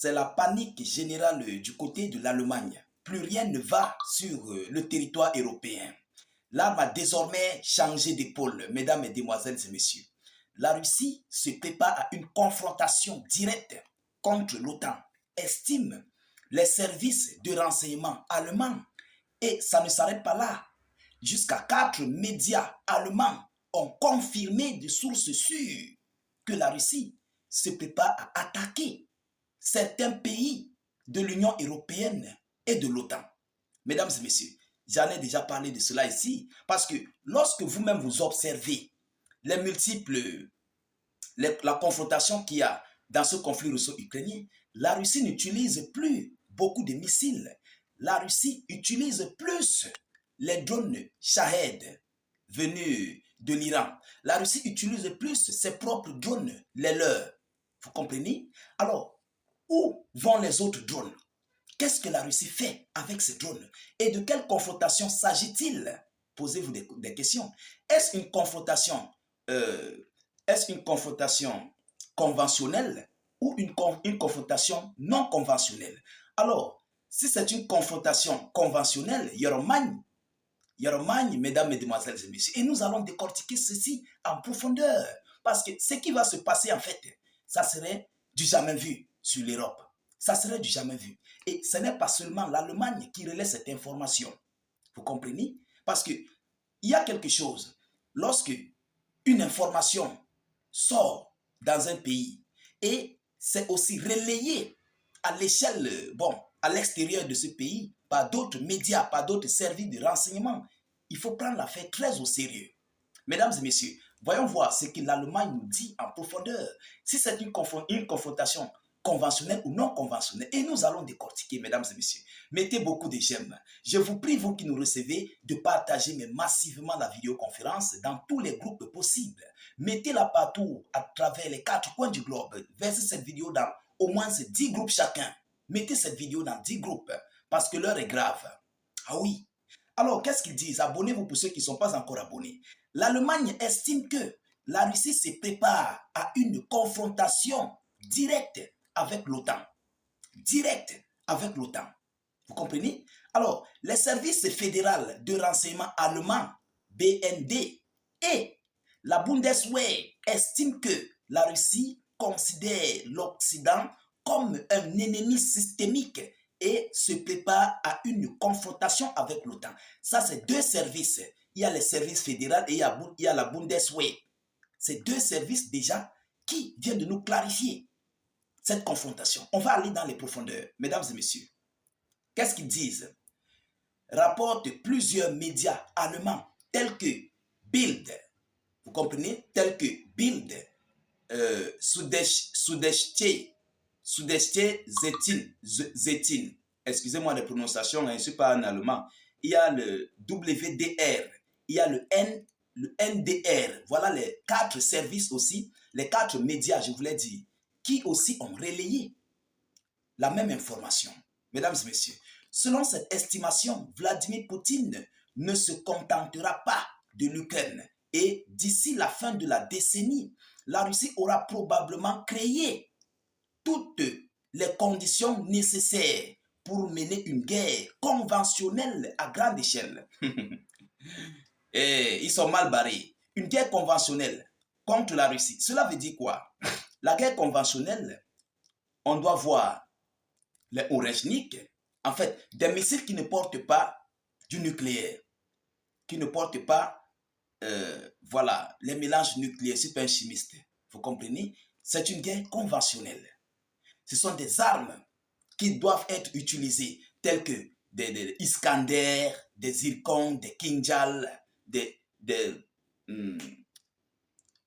c'est la panique générale du côté de l'Allemagne. Plus rien ne va sur le territoire européen. L'arme a désormais changé d'épaule, mesdames, mesdemoiselles et messieurs. La Russie se prépare à une confrontation directe contre l'OTAN, estime les services de renseignement allemands. Et ça ne s'arrête pas là. Jusqu'à 4 médias allemands ont confirmé de sources sûres que la Russie se prépare à attaquer certains pays de l'Union européenne et de l'OTAN. Mesdames et messieurs, j'en ai déjà parlé de cela ici, parce que lorsque vous-même vous observez les multiples, la confrontation qu'il y a dans ce conflit russo-ukrainien, la Russie n'utilise plus beaucoup de missiles. La Russie utilise plus les drones Shahed venus de l'Iran. La Russie utilise plus ses propres drones, les leurs. Vous comprenez? Alors, où vont les autres drones? Qu'est-ce que la Russie fait avec ces drones? Et de quelle confrontation s'agit-il? Posez-vous des questions. Est-ce une confrontation conventionnelle ou une confrontation non conventionnelle? Alors, si c'est une confrontation conventionnelle, Yormagne, mesdames, mesdemoiselles et messieurs, et nous allons décortiquer ceci en profondeur. Parce que ce qui va se passer en fait, ça serait du jamais vu sur l'Europe. Ça serait du jamais vu. Et ce n'est pas seulement l'Allemagne qui relaie cette information. Vous comprenez? Parce qu'il y a quelque chose. Lorsque une information sort dans un pays et c'est aussi relayé à l'échelle, à l'extérieur de ce pays, par d'autres médias, par d'autres services de renseignement, il faut prendre l'affaire très au sérieux. Mesdames et messieurs, voyons voir ce que l'Allemagne nous dit en profondeur. Si c'est une confrontation conventionnelle ou non conventionnelle. Et nous allons décortiquer, mesdames et messieurs. Mettez beaucoup de j'aime. Je vous prie, vous qui nous recevez, de partager mais massivement la vidéoconférence dans tous les groupes possibles. Mettez-la partout à travers les 4 coins du globe. Versez cette vidéo dans au moins 10 groupes chacun. Mettez cette vidéo dans 10 groupes parce que l'heure est grave. Ah oui. Alors, qu'est-ce qu'ils disent? Abonnez-vous pour ceux qui ne sont pas encore abonnés. L'Allemagne estime que la Russie se prépare à une confrontation directe avec l'OTAN. Direct avec l'OTAN. Vous comprenez? Alors, les services fédéraux de renseignement allemands, BND, et la Bundeswehr estiment que la Russie considère l'Occident comme un ennemi systémique et se prépare à une confrontation avec l'OTAN. Ça, c'est 2 services. Il y a les services fédéraux et il y a la Bundeswehr. C'est 2 services déjà qui viennent de nous clarifier cette confrontation. On va aller dans les profondeurs, mesdames et messieurs. Qu'est-ce qu'ils disent? Rapportent plusieurs médias allemands tels que Bild, vous comprenez? Tels que Bild, Süddeutsche Zeitung, excusez-moi la prononciation, je ne suis pas en allemand. Il y a le WDR, il y a le NDR. Voilà les 4 services aussi, les 4 médias, je voulais dire, qui aussi ont relayé la même information. Mesdames et messieurs, selon cette estimation, Vladimir Poutine ne se contentera pas de l'Ukraine et d'ici la fin de la décennie, la Russie aura probablement créé toutes les conditions nécessaires pour mener une guerre conventionnelle à grande échelle. Et ils sont mal barrés. Une guerre conventionnelle contre la Russie. Cela veut dire quoi? La guerre conventionnelle, on doit voir les Oreshnik, en fait, des missiles qui ne portent pas du nucléaire, qui ne portent pas, les mélanges nucléaires, c'est pas un chimiste. Vous comprenez? C'est une guerre conventionnelle. Ce sont des armes qui doivent être utilisées, telles que des Iskander, des Zircon, des Kinjal, des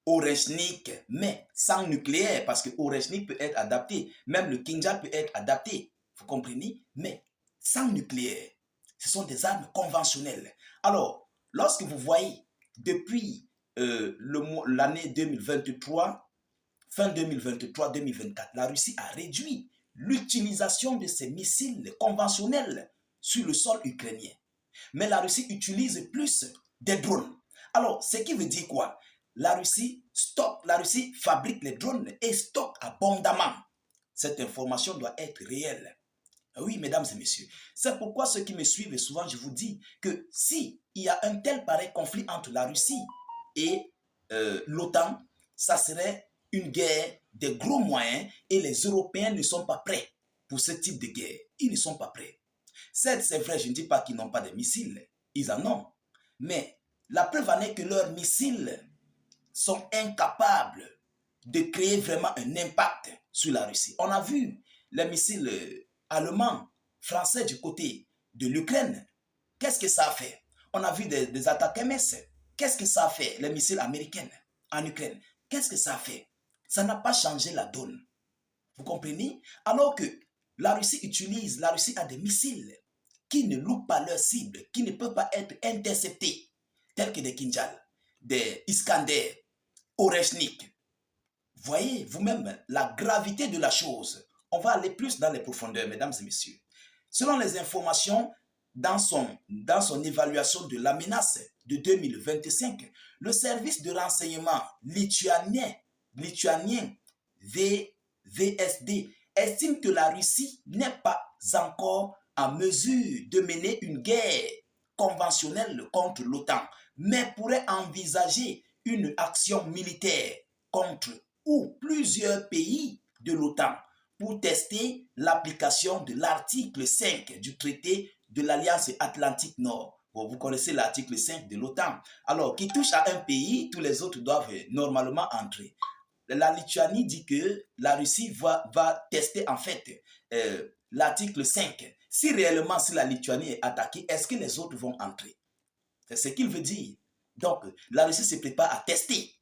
Oreshnik, mais sans nucléaire, parce que Oreshnik peut être adapté, même le Kinjal peut être adapté, vous comprenez? Mais sans nucléaire, ce sont des armes conventionnelles. Alors, lorsque vous voyez, depuis l'année 2023, fin 2023-2024, la Russie a réduit l'utilisation de ces missiles conventionnels sur le sol ukrainien. Mais la Russie utilise plus des drones. Alors, ce qui veut dire quoi? La Russie fabrique les drones et stocke abondamment. Cette information doit être réelle. Oui, mesdames et messieurs. C'est pourquoi ceux qui me suivent souvent, je vous dis que si il y a un tel pareil conflit entre la Russie et l'OTAN, ça serait une guerre de gros moyens et les Européens ne sont pas prêts pour ce type de guerre. Ils ne sont pas prêts. Certes, c'est vrai, je ne dis pas qu'ils n'ont pas de missiles. Ils en ont. Mais la preuve en est que leurs missiles sont incapables de créer vraiment un impact sur la Russie. On a vu les missiles allemands, français du côté de l'Ukraine. Qu'est-ce que ça a fait? On a vu des attaques MS. Qu'est-ce que ça a fait? Les missiles américains en Ukraine. Qu'est-ce que ça a fait? Ça n'a pas changé la donne. Vous comprenez? Alors que la Russie a des missiles qui ne loupent pas leur cible, qui ne peuvent pas être interceptés, tels que des Kinjal, des Iskander, Oreshnik. Voyez vous-même la gravité de la chose. On va aller plus dans les profondeurs, mesdames et messieurs. Selon les informations, dans son évaluation de la menace de 2025, le service de renseignement lituanien VSD estime que la Russie n'est pas encore en mesure de mener une guerre conventionnelle contre l'OTAN, mais pourrait envisager une action militaire contre ou plusieurs pays de l'OTAN pour tester l'application de l'article 5 du traité de l'Alliance Atlantique Nord. Bon, vous connaissez l'article 5 de l'OTAN. Alors, qui touche à un pays, tous les autres doivent normalement entrer. La Lituanie dit que la Russie va tester en fait l'article 5. Si réellement, si la Lituanie est attaquée, est-ce que les autres vont entrer? C'est ce qu'il veut dire. Donc, la Russie se prépare à tester.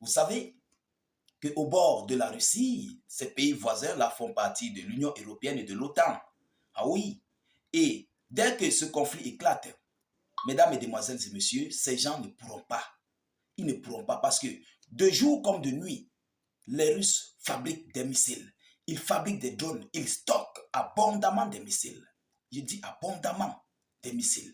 Vous savez qu'au bord de la Russie, ces pays voisins-là font partie de l'Union européenne et de l'OTAN. Ah oui. Et dès que ce conflit éclate, mesdames, mesdemoiselles et messieurs, ces gens ne pourront pas. Ils ne pourront pas parce que de jour comme de nuit, les Russes fabriquent des missiles. Ils fabriquent des drones. Ils stockent abondamment des missiles. Je dis abondamment des missiles.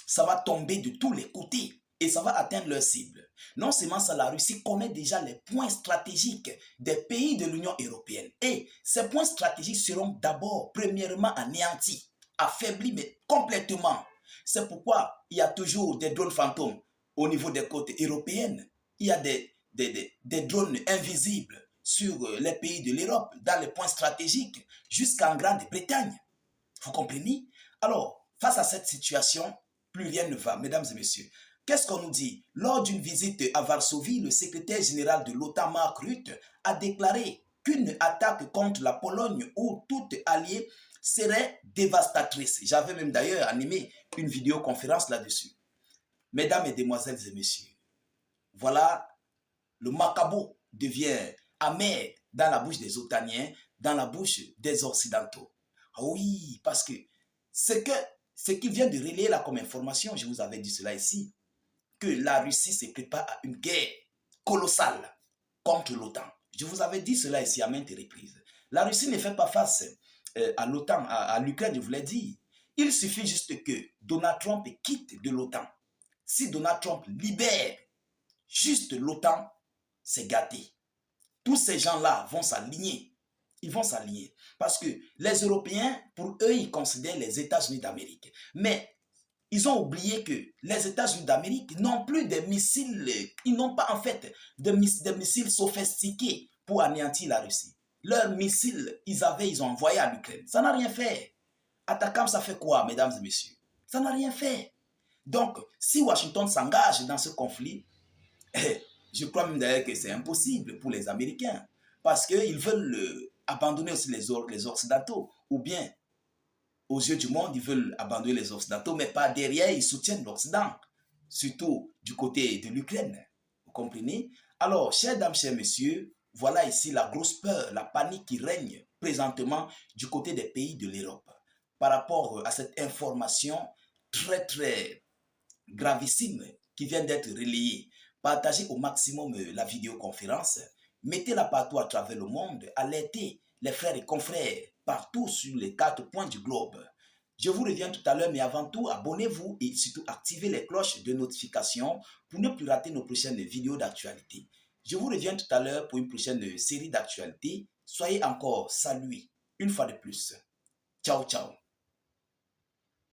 Ça va tomber de tous les côtés et ça va atteindre leur cible. Non seulement ça, la Russie connaît déjà les points stratégiques des pays de l'Union européenne. Et ces points stratégiques seront d'abord, premièrement, anéantis, affaiblis, mais complètement. C'est pourquoi il y a toujours des drones fantômes au niveau des côtes européennes. Il y a des drones invisibles sur les pays de l'Europe, dans les points stratégiques, jusqu'en Grande-Bretagne. Vous comprenez? Alors, face à cette situation, plus rien ne va, mesdames et messieurs. Qu'est-ce qu'on nous dit? Lors d'une visite à Varsovie, le secrétaire général de l'OTAN, Mark Rutte, a déclaré qu'une attaque contre la Pologne ou toute alliée serait dévastatrice. J'avais même d'ailleurs animé une vidéoconférence là-dessus. Mesdames, mesdemoiselles et messieurs, voilà, le macabre devient amer dans la bouche des Otaniens, dans la bouche des Occidentaux. Oui, parce que ce qui vient de relayer là comme information, je vous avais dit cela ici, que la Russie se prépare à une guerre colossale contre l'OTAN. Je vous avais dit cela ici à maintes reprises. La Russie ne fait pas face à l'OTAN, à l'Ukraine, je vous l'ai dit. Il suffit juste que Donald Trump quitte de l'OTAN. Si Donald Trump libère juste l'OTAN, c'est gâté. Tous ces gens-là vont s'aligner. Ils vont s'aligner. Parce que les Européens, pour eux, ils considèrent les États-Unis d'Amérique. Mais ils ont oublié que les États-Unis d'Amérique n'ont plus des missiles, ils n'ont pas en fait des missiles sophistiqués pour anéantir la Russie. Leurs missiles, ils ont envoyé à l'Ukraine. Ça n'a rien fait. Attaquant, ça fait quoi, mesdames et messieurs? Ça n'a rien fait. Donc, si Washington s'engage dans ce conflit, je crois même d'ailleurs que c'est impossible pour les Américains. Parce qu'ils veulent abandonner aussi les Occidentaux. Ou bien, aux yeux du monde, ils veulent abandonner les Occidentaux, mais pas derrière, ils soutiennent l'Occident. Surtout du côté de l'Ukraine. Vous comprenez? Alors, chers dames, chers messieurs, voilà ici la grosse peur, la panique qui règne présentement du côté des pays de l'Europe. Par rapport à cette information très, très gravissime qui vient d'être relayée. Partagez au maximum la vidéoconférence. Mettez-la partout à travers le monde. Alertez les frères et confrères partout sur les 4 points du globe. Je vous reviens tout à l'heure, mais avant tout, abonnez-vous et surtout activez les cloches de notification pour ne plus rater nos prochaines vidéos d'actualité. Je vous reviens tout à l'heure pour une prochaine série d'actualités. Soyez encore salués une fois de plus. Ciao, ciao.